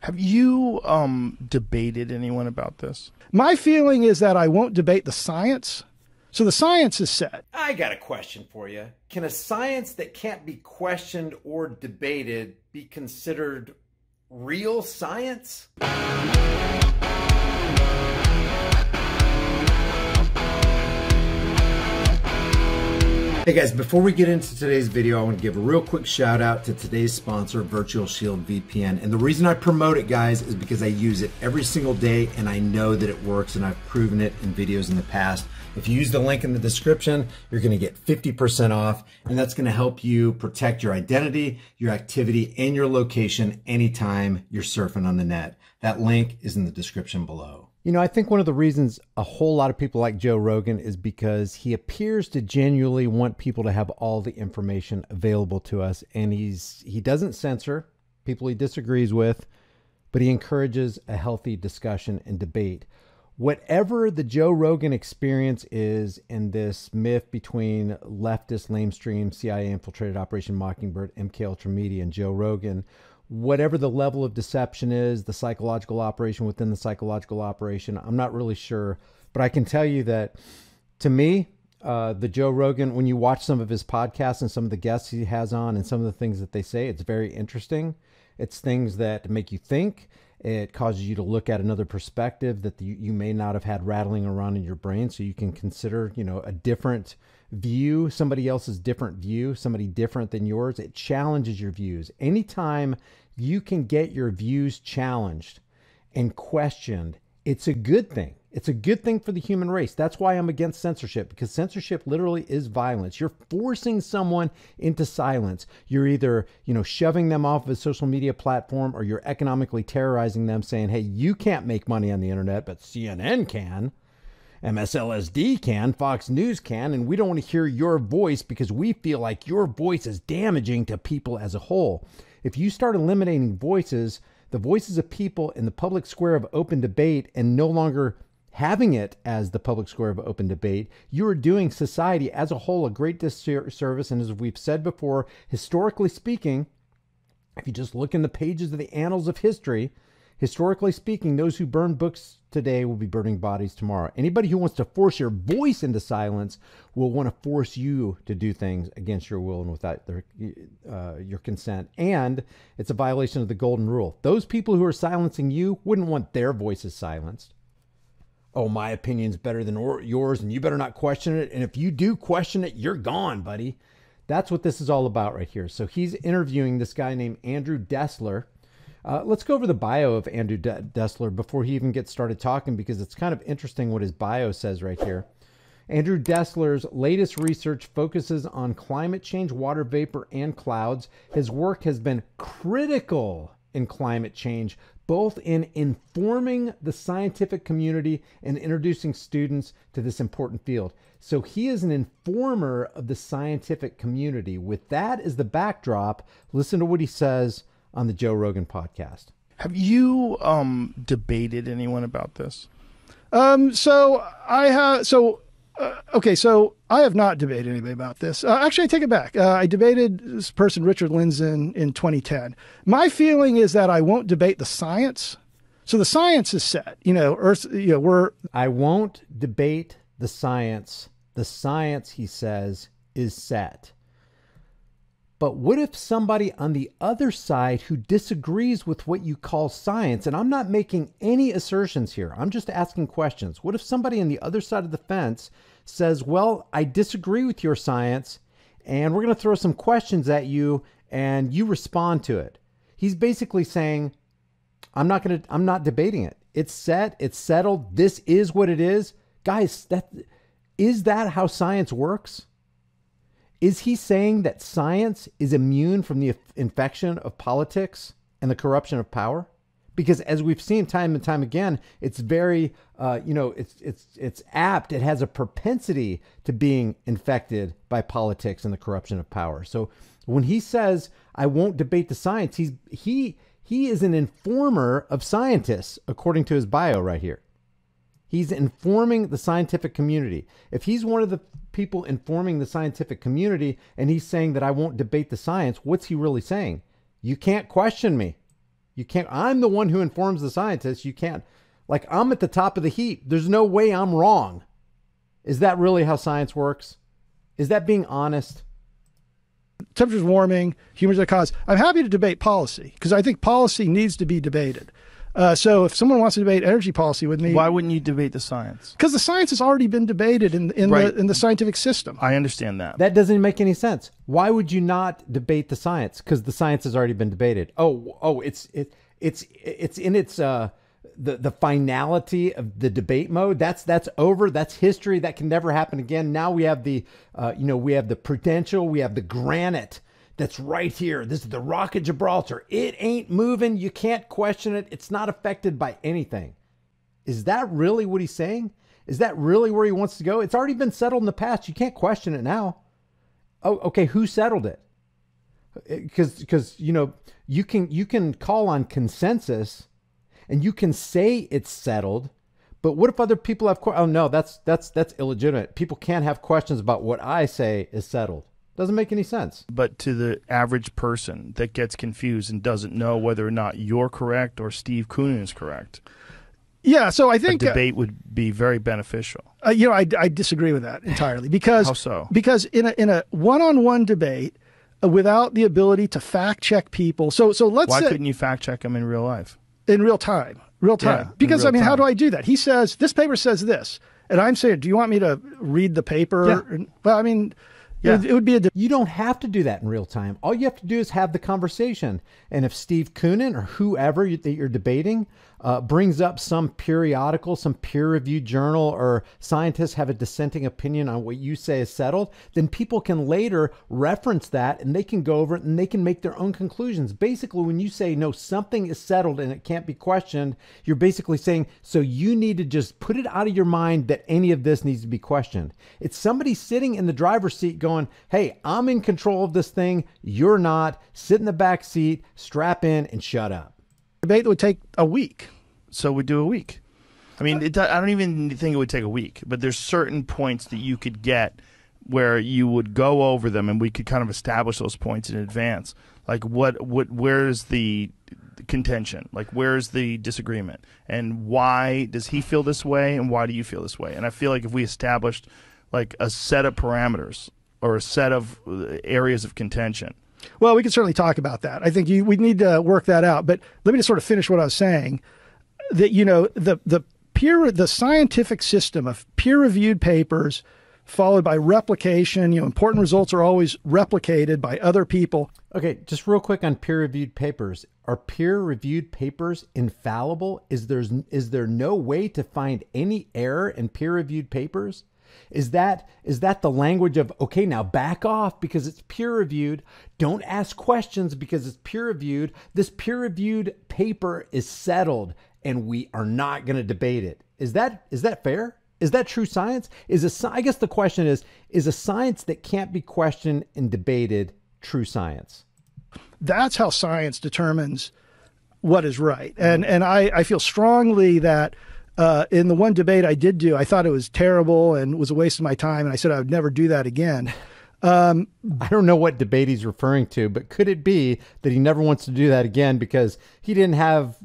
Have you debated anyone about this? My feeling is that I won't debate the science. So the science is set. I got a question for you. Can a science that can't be questioned or debated be considered real science? Hey guys, before we get into today's video, I want to give a real quick shout out to today's sponsor, Virtual Shield VPN. And the reason I promote it, guys, is because I use it every single day and I know that it works, and I've proven it in videos in the past. If you use the link in the description, you're going to get 50% off, and that's going to help you protect your identity, your activity, and your location anytime you're surfing on the net. That link is in the description below. You know, I think one of the reasons a whole lot of people like Joe Rogan is because he appears to genuinely want people to have all the information available to us. And he doesn't censor people he disagrees with, but he encourages a healthy discussion and debate. Whatever the Joe Rogan experience is in this myth between leftist, lamestream, CIA-infiltrated Operation Mockingbird, MK Ultra Media, and Joe Rogan, whatever the level of deception is, the psychological operation within the psychological operation, I'm not really sure. But I can tell you that, to me, the Joe Rogan, when you watch some of his podcasts and some of the guests he has on and some of the things that they say, it's very interesting. It's things that make you think. It causes you to look at another perspective that you may not have had rattling around in your brain. So you can consider, you know, a different view, somebody else's different view, somebody different than yours. It challenges your views. Anytime you can get your views challenged and questioned, it's a good thing. It's a good thing for the human race. That's why I'm against censorship, because censorship literally is violence. You're forcing someone into silence. You're either, you know, shoving them off of a social media platform, or you're economically terrorizing them, saying, hey, you can't make money on the internet, but CNN can. MSLSD can, Fox News can, and we don't want to hear your voice because we feel like your voice is damaging to people as a whole. If you start eliminating voices, the voices of people in the public square of open debate, and no longer having it as the public square of open debate, you are doing society as a whole a great disservice. And as we've said before, historically speaking, if you just look in the pages of the annals of history, historically speaking, those who burn books today will be burning bodies tomorrow. Anybody who wants to force your voice into silence will want to force you to do things against your will and without your consent. And it's a violation of the golden rule. Those people who are silencing you wouldn't want their voices silenced. Oh, my opinion's better than yours, and you better not question it. And if you do question it, you're gone, buddy. That's what this is all about right here. So he's interviewing this guy named Andrew Dessler. Let's go over the bio of Andrew Dessler before he even gets started talking, because it's kind of interesting what his bio says right here. Andrew Dessler's latest research focuses on climate change, water vapor, and clouds. His work has been critical in climate change, both in informing the scientific community and introducing students to this important field. So he is an informer of the scientific community. With that as the backdrop, listen to what he says on the Joe Rogan podcast. Have you debated anyone about this? So I have not debated anybody about this. Actually, I take it back. I debated this person, Richard Lindzen, in 2010. My feeling is that I won't debate the science. So the science is set. You know, Earth. You know, I won't debate the science. The science, he says, is set. But what if somebody on the other side who disagrees with what you call science, and I'm not making any assertions here, I'm just asking questions. What if somebody on the other side of the fence says, well, I disagree with your science, and we're going to throw some questions at you, and you respond to it? He's basically saying, I'm not debating it. It's set, it's settled. This is what it is. Guys, is that how science works? Is he saying that science is immune from the infection of politics and the corruption of power? Because as we've seen time and time again, it's very, it's apt. It has a propensity to being infected by politics and the corruption of power. So when he says, I won't debate the science, he is an informer of scientists, according to his bio right here. He's informing the scientific community. If he's one of the people informing the scientific community and he's saying that I won't debate the science, what's he really saying? You can't question me. You can't. I'm the one who informs the scientists. You can't. Like, I'm at the top of the heap. There's no way I'm wrong. Is that really how science works? Is that being honest? Temperature's warming, humans are the cause. I'm happy to debate policy because I think policy needs to be debated. So if someone wants to debate energy policy with me, why wouldn't you debate the science? Because the science has already been debated in the scientific system. I understand that. That doesn't make any sense. Why would you not debate the science? Because the science has already been debated. It's in its the finality of the debate mode. That's over. That's history. That can never happen again. Now we have the we have the prudential. We have the granite. That's right here. This is the Rock of Gibraltar. It ain't moving. You can't question it. It's not affected by anything. Is that really what he's saying? Is that really where he wants to go? It's already been settled in the past. You can't question it now. Oh, okay. Who settled it? Because you can call on consensus, and you can say it's settled. But what if other people have? Oh no, that's illegitimate. People can't have questions about what I say is settled. Doesn't make any sense. But to the average person that gets confused and doesn't know whether or not you're correct or Steve Koonin is correct. Yeah, so I think a debate would be very beneficial. I disagree with that entirely because how so? Because in a one-on-one debate without the ability to fact check people. So let's why say, couldn't you fact check them in real life? In real time. Yeah, because I mean, how time. do I do that? He says this paper says this, and I'm saying, do you want me to read the paper? Yeah. Well, I mean. Yeah. It would be You don't have to do that in real time. All you have to do is have the conversation. And if Steve Koonin or whoever that you're debating brings up some periodical, some peer-reviewed journal, or scientists have a dissenting opinion on what you say is settled, then people can later reference that and they can go over it and they can make their own conclusions. Basically, when you say, no, something is settled and it can't be questioned, you're basically saying, so you need to just put it out of your mind that any of this needs to be questioned. It's somebody sitting in the driver's seat going, hey, I'm in control of this thing. You're not. Sit in the back seat, strap in, and shut up. Debate that would take a week. So we do a week. I mean, I don't even think it would take a week, but there's certain points that you could get where you would go over them and we could kind of establish those points in advance. Like where's the contention? Like where's the disagreement? And why does he feel this way and why do you feel this way? And I feel like if we established like a set of parameters or a set of areas of contention. Well, we can certainly talk about that. I think we need to work that out. But let me just sort of finish what I was saying. That the scientific system of peer-reviewed papers followed by replication. Important results are always replicated by other people. Okay, just real quick on peer-reviewed papers. Are peer-reviewed papers infallible? Is there no way to find any error in peer-reviewed papers? Is that the language of, okay, now back off because it's peer-reviewed. Don't ask questions because it's peer-reviewed. This peer-reviewed paper is settled and we are not going to debate it. Is that fair? Is that true science? I guess the question is a science that can't be questioned and debated true science? That's how science determines what is right. And I feel strongly that in the one debate I did do, I thought it was terrible and was a waste of my time. And I said I would never do that again. I don't know what debate he's referring to, but could it be that he never wants to do that again because he didn't have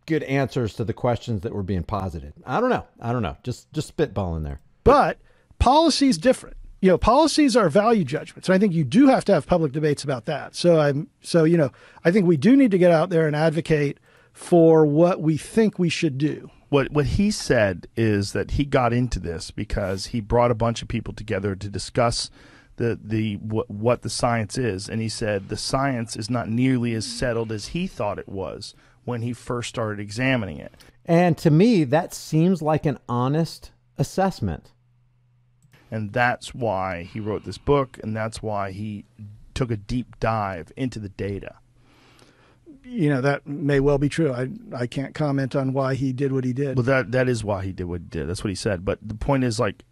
good answers to the questions that were being posited? I don't know. Just spitballing there. But policy is different. Policies are value judgments. And I think you do have to have public debates about that. So I think we do need to get out there and advocate for what we think we should do. What he said is that he got into this because he brought a bunch of people together to discuss what the science is, and he said the science is not nearly as settled as he thought it was when he first started examining it. And to me, that seems like an honest assessment. And that's why he wrote this book, and that's why he took a deep dive into the data. That may well be true. I can't comment on why he did what he did. Well, that is why he did what he did. That's what he said. But the point is, like,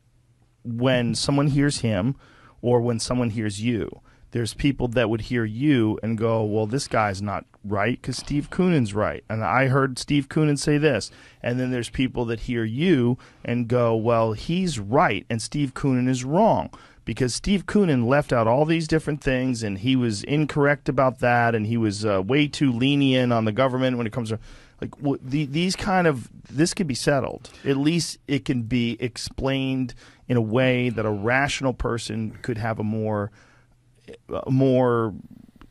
when someone hears him or when someone hears you, There's people that would hear you and go, well, this guy's not right because Steve Koonen's right. And I heard Steve Koonen say this. And then there's people that hear you and go, well, he's right and Steve Koonen is wrong because Steve Koonen left out all these different things and he was incorrect about that and he was way too lenient on the government when it comes to like this could be settled. At least it can be explained in a way that a rational person could have a more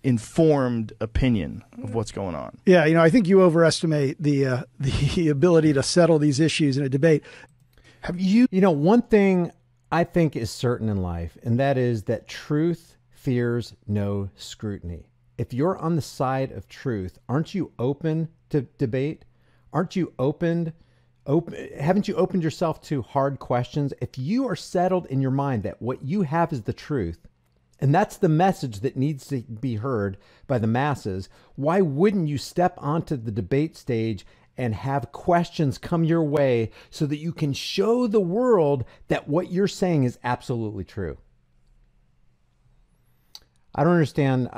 informed opinion of what's going on. Yeah, I think you overestimate the ability to settle these issues in a debate. Have you? One thing I think is certain in life, and that is that truth fears no scrutiny. If you're on the side of truth, aren't you open to debate? Aren't you open? Haven't you opened yourself to hard questions? If you are settled in your mind that what you have is the truth, and that's the message that needs to be heard by the masses, why wouldn't you step onto the debate stage and have questions come your way so that you can show the world that what you're saying is absolutely true? I don't understand.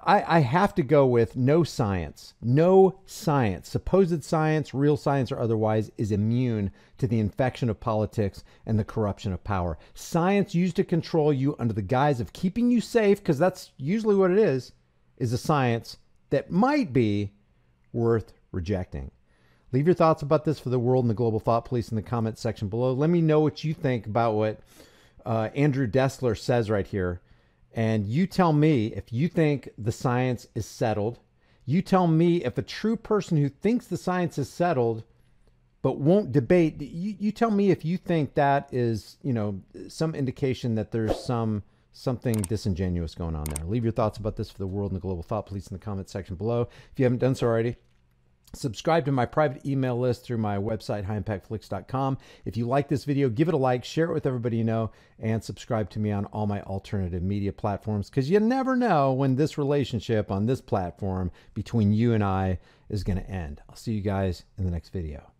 I have to go with no science. No science, supposed science, real science or otherwise, is immune to the infection of politics and the corruption of power. Science used to control you under the guise of keeping you safe, because that's usually what it is a science that might be worth rejecting. Leave your thoughts about this for the world and the global thought police in the comments section below. Let me know what you think about what Andrew Dessler says right here. And you tell me if you think the science is settled. You tell me if a true person who thinks the science is settled but won't debate, you tell me if you think that is, some indication that there's something disingenuous going on there. Leave your thoughts about this for the world and the global thought police in the comments section below. If you haven't done so already, subscribe to my private email list through my website, highimpactflix.com. If you like this video, give it a like, share it with everybody you know, and subscribe to me on all my alternative media platforms, because you never know when this relationship on this platform between you and I is going to end. I'll see you guys in the next video.